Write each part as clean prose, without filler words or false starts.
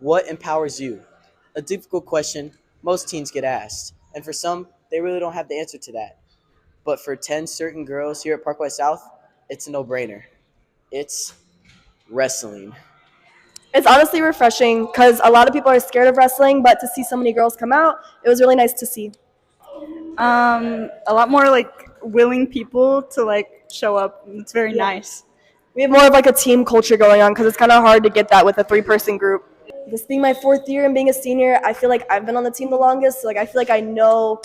What empowers you? A difficult question most teens get asked, and for some, they really don't have the answer to that. But for 10 certain girls here at Parkway South, it's a no brainer. It's wrestling. It's honestly refreshing because a lot of people are scared of wrestling, but to see so many girls come out, it was really nice to see. A lot more like willing people to like show up. It's very nice. We have more of like a team culture going on because it's kind of hard to get that with a three-person group. This being my fourth year and being a senior, I feel like I've been on the team the longest. So like I feel like I know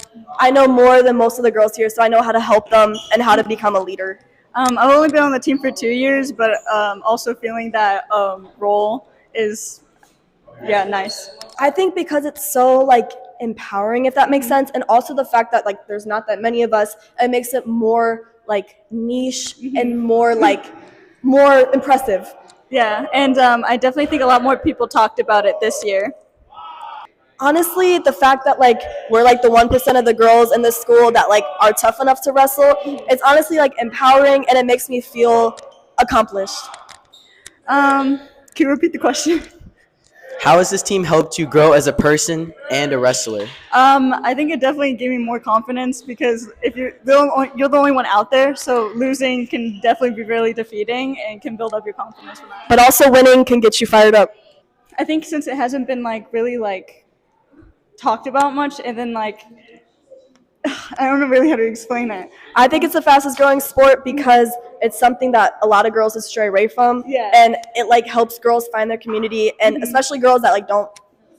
more than most of the girls here, so I know how to help them and how to become a leader. I've only been on the team for 2 years, but also feeling that role is nice. I think because it's so like empowering, if that makes sense, and also the fact that like there's not that many of us, it makes it more like niche and more impressive. Yeah, and I definitely think a lot more people talked about it this year. Honestly, the fact that like we're like the 1% of the girls in this school that like are tough enough to wrestle, it's honestly like empowering and it makes me feel accomplished. Can you repeat the question? How has this team helped you grow as a person and a wrestler? I think it definitely gave me more confidence because if you're the only one out there, so losing can definitely be really defeating and can build up your confidence from that. But also winning can get you fired up. I think since it hasn't been like really like talked about much, and then like I don't know really how to explain it. I think it's the fastest growing sport because it's something that a lot of girls stray away from. Yeah. And it like helps girls find their community and especially girls that like don't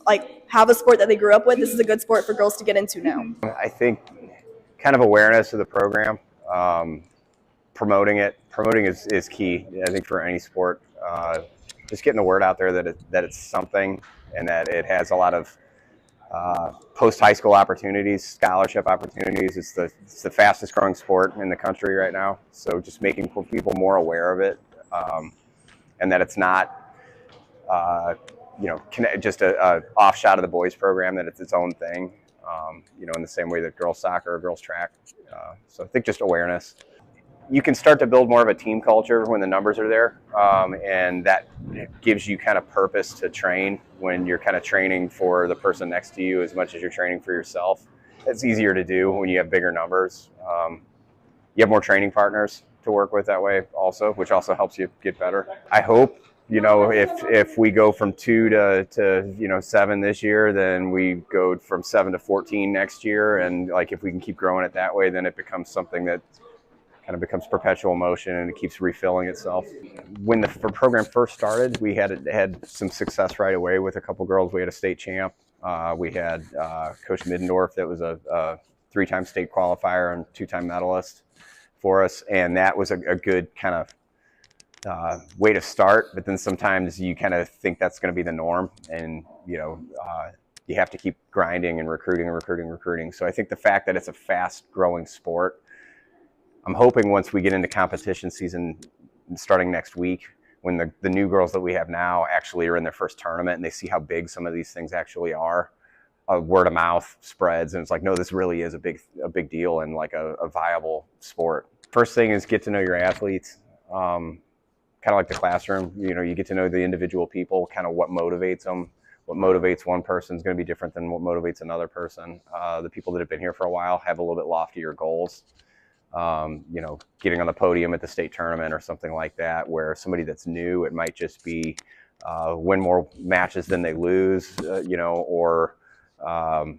like have a sport that they grew up with. This is a good sport for girls to get into now. I think kind of awareness of the program, promoting it. Promoting is key, I think, for any sport. Just getting the word out there that it's something and that it has a lot of post-high school opportunities, scholarship opportunities. It's the fastest growing sport in the country right now. So just making people more aware of it, and that it's not, just a offshot of the boys program, that it's its own thing, in the same way that girls soccer or girls track. So I think just awareness. You can start to build more of a team culture when the numbers are there, and that gives you kind of purpose to train when you're kind of training for the person next to you as much as you're training for yourself. It's easier to do when you have bigger numbers. You have more training partners to work with that way also, which also helps you get better. I hope, if we go from 2 to 7 this year, then we go from 7 to 14 next year. And like, if we can keep growing it that way, then it becomes something that kind of becomes perpetual motion and it keeps refilling itself. When the program first started, we had some success right away with a couple girls. We had a state champ. We had Coach Middendorf that was a 3-time state qualifier and 2-time medalist for us. And that was a good kind of way to start. But then sometimes you kind of think that's going to be the norm, and you have to keep grinding and recruiting. So I think the fact that it's a fast growing sport, I'm hoping once we get into competition season starting next week, when the new girls that we have now actually are in their first tournament and they see how big some of these things actually are, word of mouth spreads, and it's like, no, this really is a big deal and like a viable sport. First thing is get to know your athletes, kind of like the classroom. You get to know the individual people, kind of what motivates them. What motivates one person is going to be different than what motivates another person. The people that have been here for a while have a little bit loftier goals. Getting on the podium at the state tournament or something like that, where somebody that's new, it might just be win more matches than they lose, or I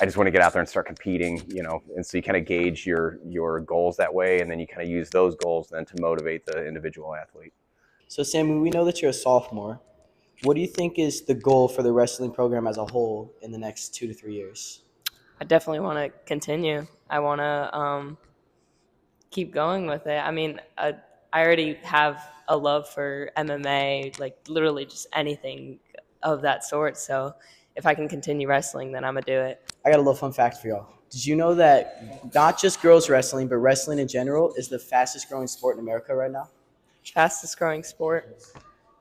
just want to get out there and start competing, and so you kind of gauge your goals that way, and then you kind of use those goals then to motivate the individual athlete. So, Sammy, we know that you're a sophomore. What do you think is the goal for the wrestling program as a whole in the next 2 to 3 years? I definitely want to continue. I want to keep going with it. I mean, I already have a love for MMA, like literally just anything of that sort. So if I can continue wrestling, then I'm going to do it. I got a little fun fact for y'all. Did you know that not just girls wrestling, but wrestling in general is the fastest growing sport in America right now? Fastest growing sport.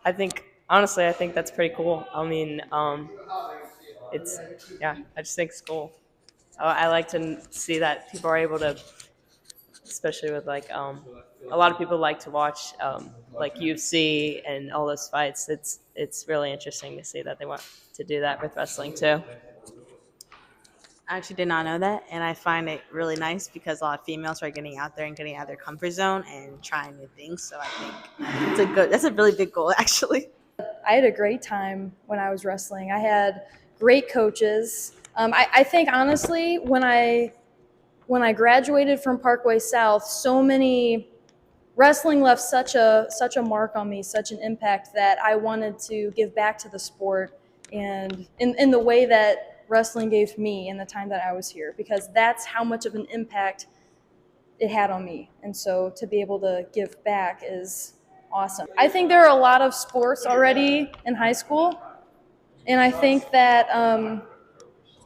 I think that's pretty cool. I mean, I just think it's cool. I like to see that people are able to especially with like a lot of people like to watch like UFC and all those fights. It's really interesting to see that they want to do that with wrestling too. I actually did not know that, and I find it really nice because a lot of females are getting out there and getting out of their comfort zone and trying new things. So I think that's a really big goal, actually. I had a great time when I was wrestling. I had great coaches. I think honestly, when I graduated from Parkway South, so many wrestling left such a mark on me, such an impact that I wanted to give back to the sport, and in the way that wrestling gave me in the time that I was here, because that's how much of an impact it had on me. And so to be able to give back is awesome. I think there are a lot of sports already in high school, and I think that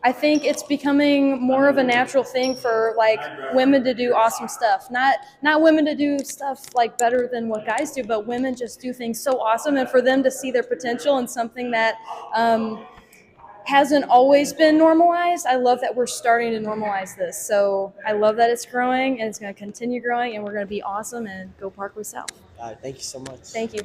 I think it's becoming more of a natural thing for like women to do awesome stuff. Not women to do stuff like better than what guys do, but women just do things so awesome, and for them to see their potential in something that hasn't always been normalized. I love that we're starting to normalize this. So I love that it's growing, and it's going to continue growing, and we're going to be awesome and go Parkway South. Thank you so much. Thank you.